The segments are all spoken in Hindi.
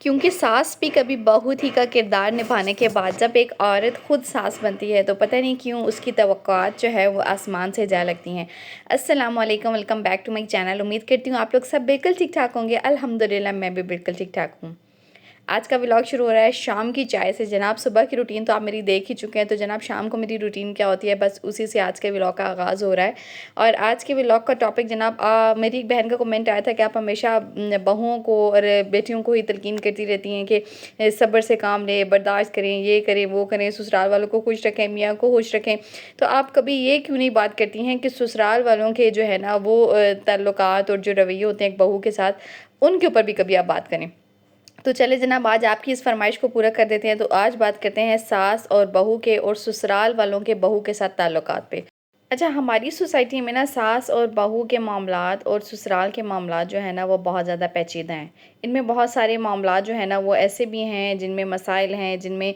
क्योंकि सास भी कभी बहू थी का किरदार निभाने के बाद जब एक औरत खुद सास बनती है तो पता नहीं क्यों उसकी तवक्कुआत जो है वो आसमान से जा लगती हैं। अस्सलाम वालेकुम, welcome back to my channel. उम्मीद करती हूँ आप लोग सब बिल्कुल ठीक ठाक होंगे। अल्हम्दुलिल्लाह मैं भी बिल्कुल ठीक ठाक हूँ। आज का व्लॉग शुरू हो रहा है शाम की चाय से। जनाब सुबह की रूटीन तो आप मेरी देख ही चुके हैं, तो जनाब शाम को मेरी रूटीन क्या होती है बस उसी से आज के व्लॉग का आगाज़ हो रहा है। और आज के व्लॉग का टॉपिक जनाब मेरी एक बहन का कमेंट आया था कि आप हमेशा बहुओं को और बेटियों को ही तलकीन करती रहती हैं कि सब्र से काम लें, बर्दाश्त करें, ये करें वो करें, ससुराल वालों को खुश रखें, मियाँ को खुश रखें। तो आप कभी ये क्यों नहीं बात करती हैं कि ससुराल वालों के जो है ना वो ताल्लुकात और जो रवैये होते हैं एक बहू के साथ, उनके ऊपर भी कभी आप बात करें। तो चले जनाब आज आपकी इस फरमाइश को पूरा कर देते हैं। तो आज बात करते हैं सास और बहू के और ससुराल वालों के बहू के साथ ताल्लुकात पे। अच्छा, हमारी सोसाइटी में ना सास और बहू के मामलात और ससुराल के मामलात जो है ना वो बहुत ज़्यादा पेचीदा हैं। इनमें बहुत सारे मामलात जो है ना वो ऐसे भी हैं जिनमें मसाइल हैं, जिनमें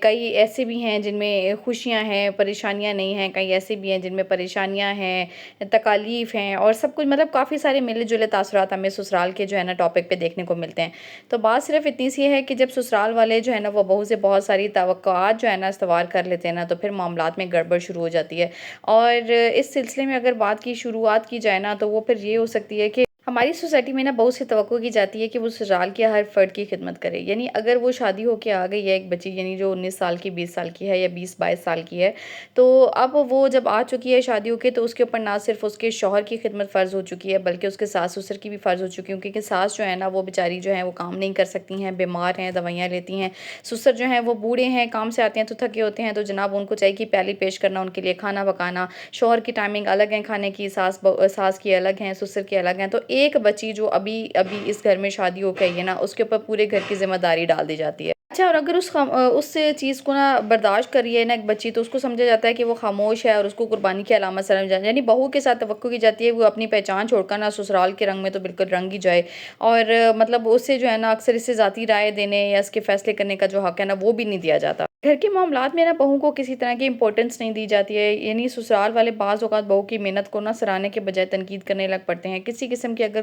कई ऐसे भी हैं जिनमें खुशियाँ हैं, परेशानियाँ नहीं हैं, कई ऐसे भी हैं जिनमें परेशानियाँ हैं, तकालीफ हैं और सब कुछ, मतलब काफ़ी सारे मिले जुले तासुरात हमें ससुराल के जो है ना टॉपिक पे देखने को मिलते हैं। तो बात सिर्फ इतनी सी है कि जब ससुराल वाले जो है ना वो बहू से बहुत सारी तवक्कुआत जो है ना इस्तवार कर लेते हैं ना, तो फिर मामलात में गड़बड़ शुरू हो जाती है। और इस सिलसिले में अगर बात की शुरुआत की जाए ना, तो वो फिर ये हो सकती है कि हमारी सोसाइटी में ना बहुत से तवक्को की जाती है कि वो ससुराल के हर फ़र्द की खिदमत करे। यानी अगर वो शादी होके आ गई है एक बच्ची, यानी जो 19 साल की, 20 साल की है या 20-22 साल की है, तो अब वो जब आ चुकी है शादी होके, तो उसके ऊपर ना सिर्फ़ उसके शौहर की खिदमत फ़र्ज़ हो चुकी है बल्कि उसके सास-ससुर की भी फ़र्ज़ हो चुकी है, क्योंकि सास जो है ना वो बेचारी जो है वो काम नहीं कर सकती हैं, बीमार हैं, दवाइयाँ लेती हैं। ससुर जो हैं वो बूढ़े हैं, काम से आते हैं तो थके होते हैं, तो जनाब उनको चाहिए कि प्याली पेश करना, उनके लिए खाना पकाना। शौहर की टाइमिंग अलग है खाने की, सास की अलग हैं, ससुर की अलग हैं। तो एक बच्ची जो अभी इस घर में शादी होके आई है ना, उसके ऊपर पूरे घर की ज़िम्मेदारी डाल दी जाती है। अच्छा, और अगर उस चीज़ को ना बर्दाश्त कर रही है ना एक बच्ची, तो उसको समझा जाता है कि वो खामोश है और उसको कुर्बानी की अलामत समझा जाए। यानी बहू के साथ तवक्को की जाती है वो अपनी पहचान छोड़कर ना ससुराल के रंग में तो बिल्कुल रंग ही जाए। और मतलब उससे जो है ना अक्सर इससे ज़ाती राय देने या इसके फैसले करने का जो हक है ना वो भी नहीं दिया जाता। घर के मामलात में ना बहू को किसी तरह की इम्पोर्टेंस नहीं दी जाती है। यानी ससुराल वाले बाज़ औक़ात बहू की मेहनत को ना सराहने के बजाय तनकीद करने लग पड़ते हैं। किसी किस्म की अगर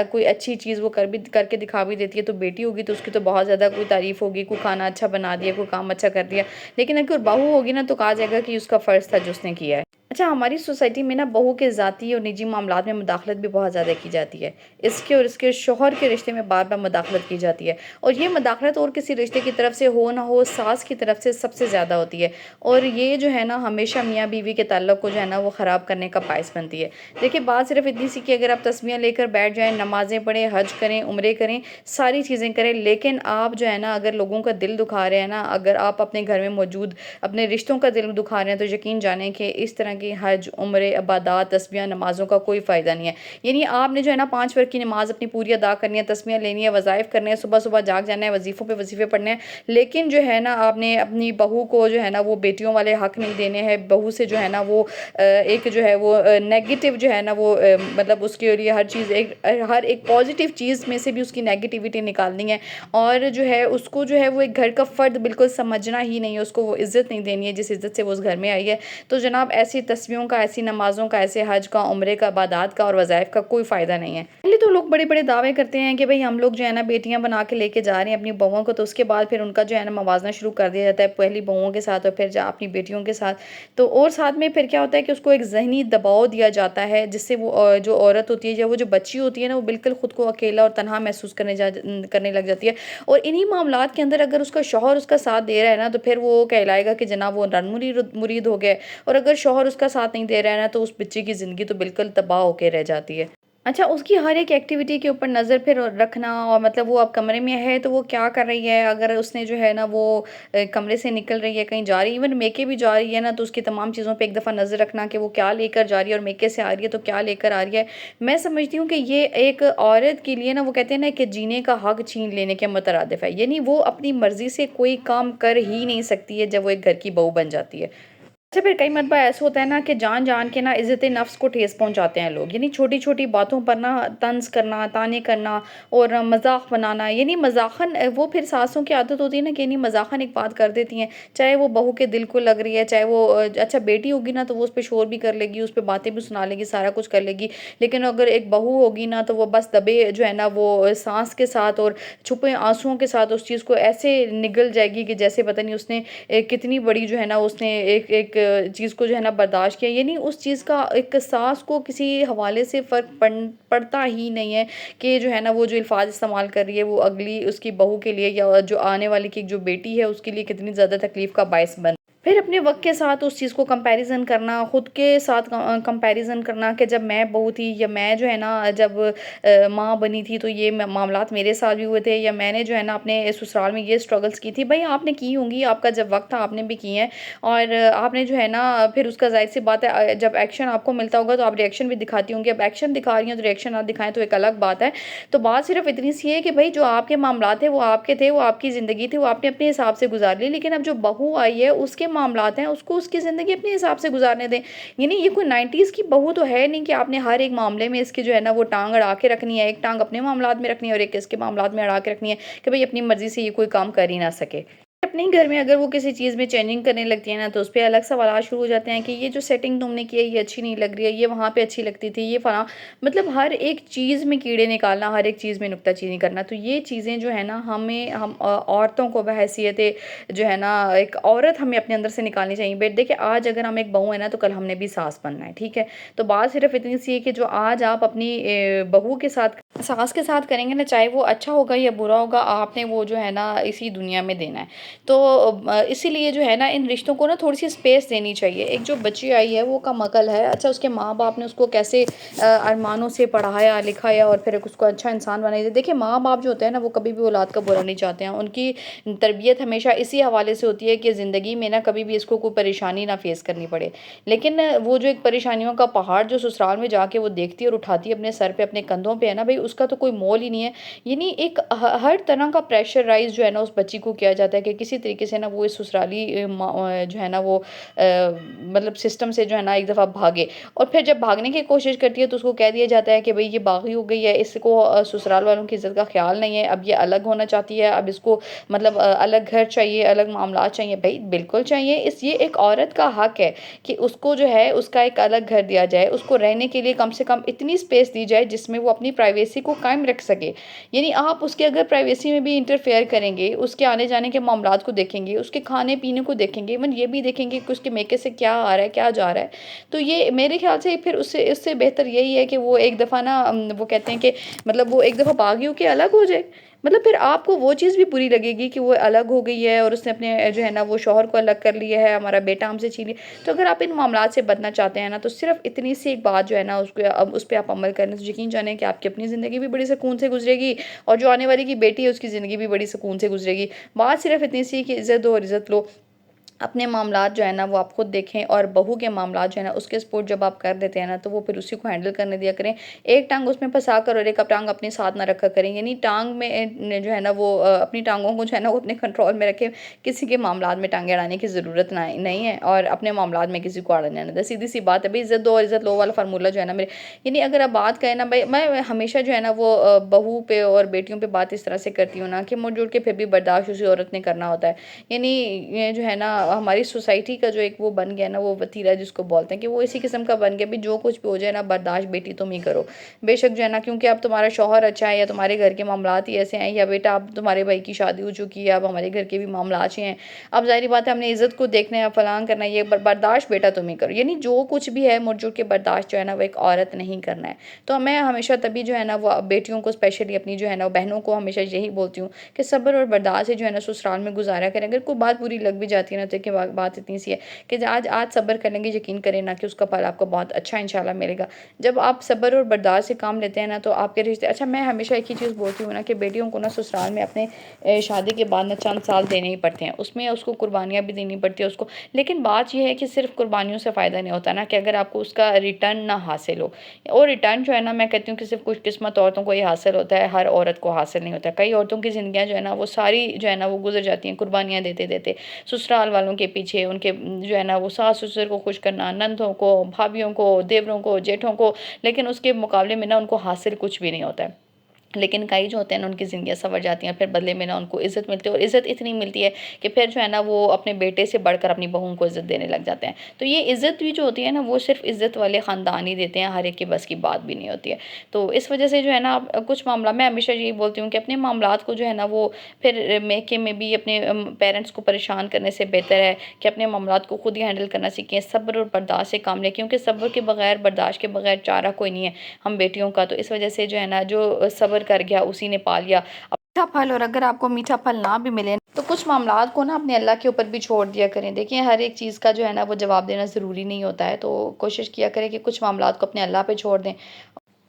कोई अच्छी चीज़ वो करके दिखा भी देती है, तो बेटी होगी तो उसकी तो बहुत ज़्यादा कोई तारीफ़ होगी, कोई खाना अच्छा बना दिया, कोई काम अच्छा कर दिया। लेकिन अगर बहू होगी ना तो कहा जाएगा कि उसका फ़र्ज़ था जो उसने किया है। अच्छा, हमारी सोसाइटी में ना बहू के ज़ाती और निजी मामलात में मुदाखलत भी बहुत ज़्यादा की जाती है। इसके और इसके शौहर के रिश्ते में बार-बार मुदाखलत की जाती है, और ये मुदाखलत और किसी रिश्ते की तरफ से हो ना हो, सास की तरफ से सबसे ज़्यादा होती है। और ये जो है ना हमेशा मियाँ-बीवी के ताल्लुक को जो है ना वो ख़राब करने का बाइस बनती है। देखिए, बात सिर्फ़ इतनी सी कि अगर आप तस्बीह लेकर बैठ जाएँ, नमाज़ें पढ़ें, हज करें, उम्रे करें, सारी चीज़ें करें, लेकिन आप जो है ना अगर लोगों का दिल दुखा रहे हैं ना, अगर आप अपने घर में मौजूद अपने रिश्तों का दिल दुखा रहे हैं, तो यकीन जानें कि इस तरह की हज, उम्रे, इबादत, तस्बीह, नमाज़ों का कोई फ़ायदा नहीं है। यानी आपने जो है ना 5 वक़्त की नमाज़ अपनी पूरी अदा करनी है, तस्बीह लेनी है, वज़ाइफ़ करने हैं, सुबह-सुबह जाग जाना है, वज़ीफ़ों पे वज़ीफ़े पढ़ने हैं। लेकिन जो है ना आपने अपनी बहू को जो है ना वो बेटियों वाले हक़ नहीं देने हैं। बहू से जो है ना वो एक जो है वो नेगेटिव जो है ना वो मतलब उसके लिए हर एक पॉज़िटिव चीज़ में से भी उसकी नेगेटिविटी निकालनी है, और जो है उसको जो है वो एक घर का फ़र्द बिल्कुल समझना ही नहीं है, उसको वो इज़्ज़त नहीं देनी है जिस इज़्ज़त से वो उस घर में आई है। तो जनाब ऐसी तस्बीहों का, ऐसी नमाज़ों का, ऐसे हज का, उम्रे का, इबादत का और वज़ाइफ़ का कोई फ़ायदा नहीं है। पहले तो लोग बड़े-बड़े दावे करते हैं कि भई हम लोग जो है ना बेटियाँ बना के लेके जा रहे हैं अपनी बहुओं को, तो उसके बाद फिर उनका जो है ना मवाज़ना शुरू कर दिया जाता है, पहली बहुओं के साथ और फिर अपनी बेटियों के साथ। तो और साथ में फिर क्या होता है कि उसको एक ज़हनी दबाव दिया जाता है, जिससे वो जो औरत होती है या वो जो बच्ची होती है ना, वो बिल्कुल खुद को अकेला और तन्हा महसूस करने लग जाती है। और इन्हीं मामलात के अंदर अगर उसका शौहर उसका साथ दे रहा है ना, तो फिर वो कहलाएगा कि जनाब वो रन मुरीद हो गया है। और अगर शौहर उसका साथ नहीं दे रहा है ना, तो उस बच्चे की ज़िंदगी तो बिल्कुल तबाह होके रह जाती है। अच्छा, उसकी हर एक एक्टिविटी के ऊपर नज़र फिर रखना, और मतलब वो अब कमरे में है तो वो क्या कर रही है, अगर उसने जो है ना वो कमरे से निकल रही है, कहीं जा रही है, इवन मेके भी जा रही है ना, तो उसकी तमाम चीज़ों पे एक दफ़ा नज़र रखना कि वो क्या लेकर जा रही है, और मेके से आ रही है तो क्या लेकर आ रही है। मैं समझती हूँ कि ये एक औरत के लिए ना, वो कहते हैं ना कि जीने का हक़ छीन लेने के मुतरादिफ़ है। यानी वो अपनी मर्ज़ी से कोई काम कर ही नहीं सकती है जब वो एक घर की बहू बन जाती है। अच्छा, फिर कई मरतबा ऐसा होता है ना कि जान-जान के ना इज़्ज़त नफ्स को ठेस पहुँचाते हैं लोग। यानी छोटी-छोटी बातों पर ना तंज़ करना, ताने करना और मज़ाक बनाना, यानी मज़ाक़न वो फिर सासों की आदत होती है ना कि यानी मज़ाक़न एक बात कर देती हैं, चाहे वो बहू के दिल को लग रही है, चाहे वो अच्छा बेटी होगी ना तो वो उस पे शोर भी कर लेगी, उस पे बातें भी सुना लेगी, सारा कुछ कर लेगी। लेकिन अगर एक बहू होगी ना तो वो बस दबे जो है ना वो साँस के साथ और छुपे आँसुओं के साथ उस चीज़ को ऐसे निगल जाएगी कि जैसे पता नहीं उसने कितनी बड़ी जो है ना उसने एक एक चीज़ को जो है ना बर्दाश्त किया, यानी उस चीज़ का एक सास को किसी हवाले से फ़र्क पड़ता ही नहीं है कि जो है ना वो जो अल्फाज इस्तेमाल कर रही है वो अगली उसकी बहू के लिए या जो आने वाली की जो बेटी है उसके लिए कितनी ज़्यादा तकलीफ़ का बायस बन। फिर अपने वक़्त के साथ उस चीज़ को कंपैरिज़न करना, खुद के साथ कंपैरिज़न करना कि जब मैं बहू थी या मैं जो है ना जब माँ बनी थी तो ये मामलात मेरे साथ भी हुए थे, या मैंने जो है ना अपने ससुराल में ये स्ट्रगल्स की थी। भई आपने की होंगी, आपका जब वक़्त था आपने भी की हैं, और आपने जो है ना फिर उसका ज़ाहिर-सी बात है जब एक्शन आपको मिलता होगा तो आप रिएक्शन भी दिखाती होंगी। अब एक्शन दिखा रही हैं तो रिएक्शन ना दिखाएँ तो एक अलग बात है। तो बात सिर्फ़ इतनी सी है कि भई जो आपके मामलात थे वो आपके थे, वो आपकी ज़िंदगी थी, वो आपने अपने हिसाब से गुज़ार ली। लेकिन अब जो बहू आई है उसके मामलात हैं, उसको उसकी ज़िंदगी अपने हिसाब से गुज़ारने दें। यानी ये कोई 90s की बहू तो है नहीं कि आपने हर एक मामले में इसकी जो है ना वो टाँग अड़ा के रखनी है। एक टाँग अपने मामलात में रखनी है और एक इसके मामलात में अड़ा के रखनी है कि भई अपनी मर्ज़ी से ये कोई काम कर ही ना सके। अपने ही घर में अगर वो किसी चीज़ में चेंजिंग करने लगती है ना तो उसपे अलग सवालात शुरू हो जाते हैं कि ये जो सेटिंग तुमने की है ये अच्छी नहीं लग रही है, ये वहाँ पे अच्छी लगती थी, ये फलाँ, मतलब हर एक चीज़ में कीड़े निकालना, हर एक चीज़ में नुक्ताचीनी करना। तो ये चीज़ें जो है ना हम औरतों को बहैसियत जो है ना एक औरत हमें अपने अंदर से निकालनी चाहिए। बट देखिए आज अगर हम एक बहू है ना तो कल हमने भी सास बनना है, ठीक है? तो बात सिर्फ़ इतनी सी है कि जो आज आप अपनी बहू के साथ सास के साथ करेंगे ना, चाहे वो अच्छा होगा या बुरा होगा, आपने वो जो है ना इसी दुनिया में देना है। तो इसीलिए जो है ना इन रिश्तों को ना थोड़ी-सी स्पेस देनी चाहिए। एक जो बच्ची आई है वो कम अकल है, अच्छा उसके माँ-बाप ने उसको कैसे अरमानों से पढ़ाया, लिखाया और फिर एक उसको अच्छा इंसान बनाया। देखिए माँ-बाप जो होते हैं ना वो कभी भी औलाद का बुरा नहीं चाहते हैं। उनकी तरबियत हमेशा इसी हवाले से होती है कि ज़िंदगी में ना कभी भी इसको कोई परेशानी ना फ़ेस करनी पड़े। लेकिन वो जो एक परेशानियों का पहाड़ जो ससुराल में जाके वो देखती है और उठाती है अपने सर पे, अपने कंधों पे है ना भई, उसका तो कोई मोल ही नहीं है। यानी एक हर तरह का प्रेशराइज़ जो है ना उस बच्ची को किया जाता है कि किसी तरीके से ना वो इस ससुराली जो है ना वो मतलब सिस्टम से जो है ना एक दफ़ा भागे, और फिर जब भागने की कोशिश करती है तो उसको कह दिया जाता है कि भई ये बागी हो गई है, इसको ससुराल वालों की इज़्ज़त का ख़्याल नहीं है, अब ये अलग होना चाहती है, अब इसको मतलब अलग घर चाहिए, अलग मामलात चाहिए। भई बिल्कुल चाहिए, इस ये एक औरत का हक है कि उसको जो है उसका एक अलग घर दिया जाए, उसको रहने के लिए कम से कम इतनी स्पेस दी जाए जिसमें वो अपनी प्राइवेसी को कायम रख सके। यानी आप उसके अगर प्राइवेसी में भी इंटरफेयर करेंगे, उसके आने-जाने के मामलात को देखेंगे, उसके खाने-पीने को देखेंगे, इवन ये भी देखेंगे कि उसके मेके से क्या आ रहा है, क्या जा रहा है। तो ये मेरे ख़्याल से फिर उससे इससे बेहतर यही है कि वो एक दफ़ा ना वो कहते हैं कि मतलब वो एक दफ़ा बागी होके अलग हो जाए। मतलब फिर आपको वो चीज़ भी बुरी लगेगी कि वो अलग हो गई है और उसने अपने जो है ना वो शौहर को अलग कर लिया है, हमारा बेटा हमसे छीन लिया। तो अगर आप इन मामलात से बचना चाहते हैं ना तो सिर्फ़ इतनी सी एक बात जो है ना उसको अब उस पे आप अमल करें तो यकीन जानें कि आपकी अपनी ज़िंदगी भी बड़ी सुकून से गुज़रेगी और जो आने वाली की बेटी है उसकी ज़िंदगी भी बड़ी सुकून से गुज़रेगी। बात सिर्फ़ इतनी सी कि इज़्ज़त दो और इज़्ज़त लो। अपने मामलात जो है ना वो आप खुद देखें, और बहू के मामलात जो है ना उसके सपोर्ट जब आप कर देते हैं ना तो वो फिर उसी को हैंडल करने दिया करें। एक टाँग उसमें फँसा कर और एक टाँग अपने साथ ना रखा करें। यानी टाँग में जो है ना वो अपनी टाँगों को जो है ना वो अपने कंट्रोल में रखें। किसी के मामलात में टाँगें अड़ाने की ज़रूरत ना नहीं है और अपने मामलात में किसी को अड़ने ना दें। सीधी-सी बात है भई, इज़्ज़त दो और इज़्ज़त लो वाला फ़ॉर्मूला जो है ना मेरे, यानी अगर आप बात करें ना भई, मैं हमेशा जो है ना वो बहू पे और बेटियों पे बात इस तरह से करती हूँ ना कि मुड़-जुड़ के फिर भी बर्दाश्त उसी औरत ने करना होता है। यानी ये जो है ना हमारी सोसाइटी का जो एक वो बन गया ना वो वतीरा जिसको बोलते हैं कि वो इसी किस्म का बन गया भी, जो कुछ भी हो जाए ना बर्दाश्त बेटी तुम ही करो। बेशक जो है ना क्योंकि अब तुम्हारा शौहर अच्छा है या तुम्हारे घर के मामलात ही ऐसे हैं, या बेटा अब तुम्हारे भाई की शादी हो चुकी है, अब हमारे घर के भी मामलात अच्छे हैं। अब ज़ाहिर बात है हमने इज़्ज़त को देखना है, फलां करना है, ये बर्दाश्त बेटा तुम ही करो। यानी जो कुछ भी है मुड़-जुड़ के बर्दाश्त जो है ना वो एक औरत नहीं करना है। तो मैं हमेशा तभी जो है ना वो बेटियों को स्पेशली अपनी जो है ना बहनों को हमेशा यही बोलती हूँ कि सब्र और बर्दाश्त से जो है ना ससुराल में गुज़ारा करें। अगर कोई बात बुरी लग भी जाती है ना तो देखिए बात इतनी सी है कि आज आज सब्र कर लेंगे, यकीन करें ना कि उसका फल आपको बहुत अच्छा इंशाल्लाह मिलेगा। जब आप सब्र और बर्दाश्त से काम लेते हैं ना तो आपके रिश्ते अच्छा, मैं हमेशा एक ही चीज़ बोलती हूँ ना कि बेटियों को ना ससुराल में अपने शादी के बाद ना चंद साल देने ही पड़ते हैं। उसमें उसको कुर्बानियाँ भी देनी पड़ती है उसको। लेकिन बात ये है कि सिर्फ़ कुर्बानियों से फ़ायदा नहीं होता ना, कि अगर आपको उसका रिटर्न ना हासिल हो, और रिटर्न जो है ना मैं कहती हूँ कि सिर्फ़ कुछ किस्मत औरतों को ही हासिल होता है, हर औरत को हासिल नहीं होता। कई औरतों की ज़िंदगियाँ जो है ना वो सारी जो है ना वो गुज़र जाती हैं कुर्बानियाँ देते-देते। ससुराल वालों के पीछे उनके जो है ना वो सास ससुर को खुश करना, नंदों को, भाभीयों को, देवरों को, जेठों को, लेकिन उसके मुकाबले में ना उनको हासिल कुछ भी नहीं होता है। लेकिन कई जो होते हैं ना उनकी ज़िंदगियाँ सँवर जाती हैं, फिर बदले में ना उनको इज़्ज़त मिलती है और इज़्ज़त इतनी मिलती है कि फिर जो है ना वो अपने बेटे से बढ़कर अपनी बहुओं को इज़्ज़त देने लग जाते हैं। तो ये इज़्ज़त भी जो होती है ना वो सिर्फ़ इज़्ज़त वाले ख़ानदान ही देते हैं, हर एक के बस की बात भी नहीं होती है। तो इस वज़ह से जो है ना कुछ मामला मैं हमेशा यही बोलती हूँ कि अपने मामलात को जो है ना वो फिर महके में भी अपने पेरेंट्स को परेशान करने से बेहतर है कि अपने मामलात को खुद ही हैंडल करना सीखें, सब्र और बर्दाश्त से काम लें, क्योंकि सब्र के बगैर, बर्दाश्त के बगैर चारा कोई नहीं है हम बेटियों का। तो इस वज़ह से जो है ना जो सब्र कर गया उसी ने पा लिया। अब मीठा फल, और अगर आपको मीठा फल ना भी मिले तो कुछ मामलात को ना अपने अल्लाह के ऊपर भी छोड़ दिया करें। देखिए हर एक चीज़ का जो है ना वो जवाब देना ज़रूरी नहीं होता है, तो कोशिश किया करें कि कुछ मामलात को अपने अल्लाह पे छोड़ दें।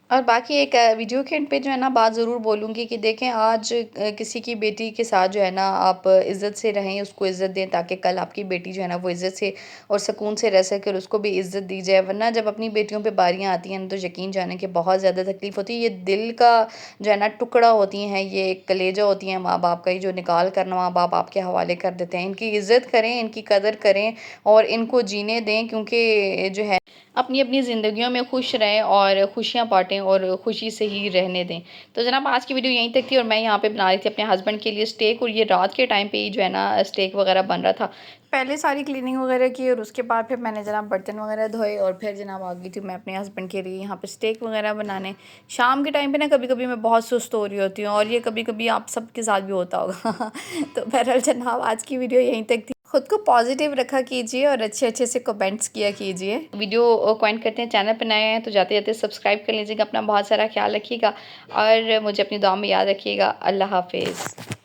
और बाकी एक वीडियो के एंड पे जो है ना बात ज़रूर बोलूँगी कि देखें आज किसी की बेटी के साथ जो है ना आप इज़्ज़त से रहें, उसको इज़्ज़त दें, ताकि कल आपकी बेटी जो है ना वो इज़्ज़त से और सुकून से रह सके और उसको भी इज़्ज़त दी जाए। वरना जब अपनी बेटियों पे बारियाँ आती हैं तो यकीन जाने कि बहुत ज़्यादा तकलीफ़ होती है। ये दिल का जो है ना टुकड़ा होती हैं, ये कलेजा होती हैं माँ बाप का, ये जो निकाल कर माँ बाप आपके हवाले कर देते हैं। इनकी इज़्ज़त करें, इनकी कदर करें और इनको जीने दें, क्योंकि जो है अपनी-अपनी ज़िंदगियों में खुश रहें और खुशियाँ बाँटें और खुशी से ही रहने दें। तो जनाब आज की वीडियो यहीं तक थी और मैं यहाँ पे बना रही थी अपने हस्बैंड के लिए स्टेक, और ये रात के टाइम पे ही जो है ना स्टेक वग़ैरह बन रहा था। पहले सारी क्लीनिंग वग़ैरह की और उसके बाद फिर मैंने जनाब बर्तन वग़ैरह धोए और फिर जनाब आ गई थी मैं अपने हस्बैंड के लिए यहाँ पे स्टेक वग़ैरह बनाने। शाम के टाइम पे ना कभी-कभी मैं बहुत सुस्त हो रही होती हूँ और ये कभी-कभी आप सबके साथ भी होता होगा। तो बहरहाल जनाब आज की वीडियो यहीं तक थी। खुद को पॉजिटिव रखा कीजिए और अच्छे-अच्छे से कमेंट्स किया कीजिए। वीडियो कमेंट करते हैं, चैनल पे नए हैं तो जाते-जाते सब्सक्राइब कर लीजिएगा। अपना बहुत सारा ख़्याल रखिएगा और मुझे अपनी दुआ में याद रखिएगा। अल्लाह हाफ़िज़।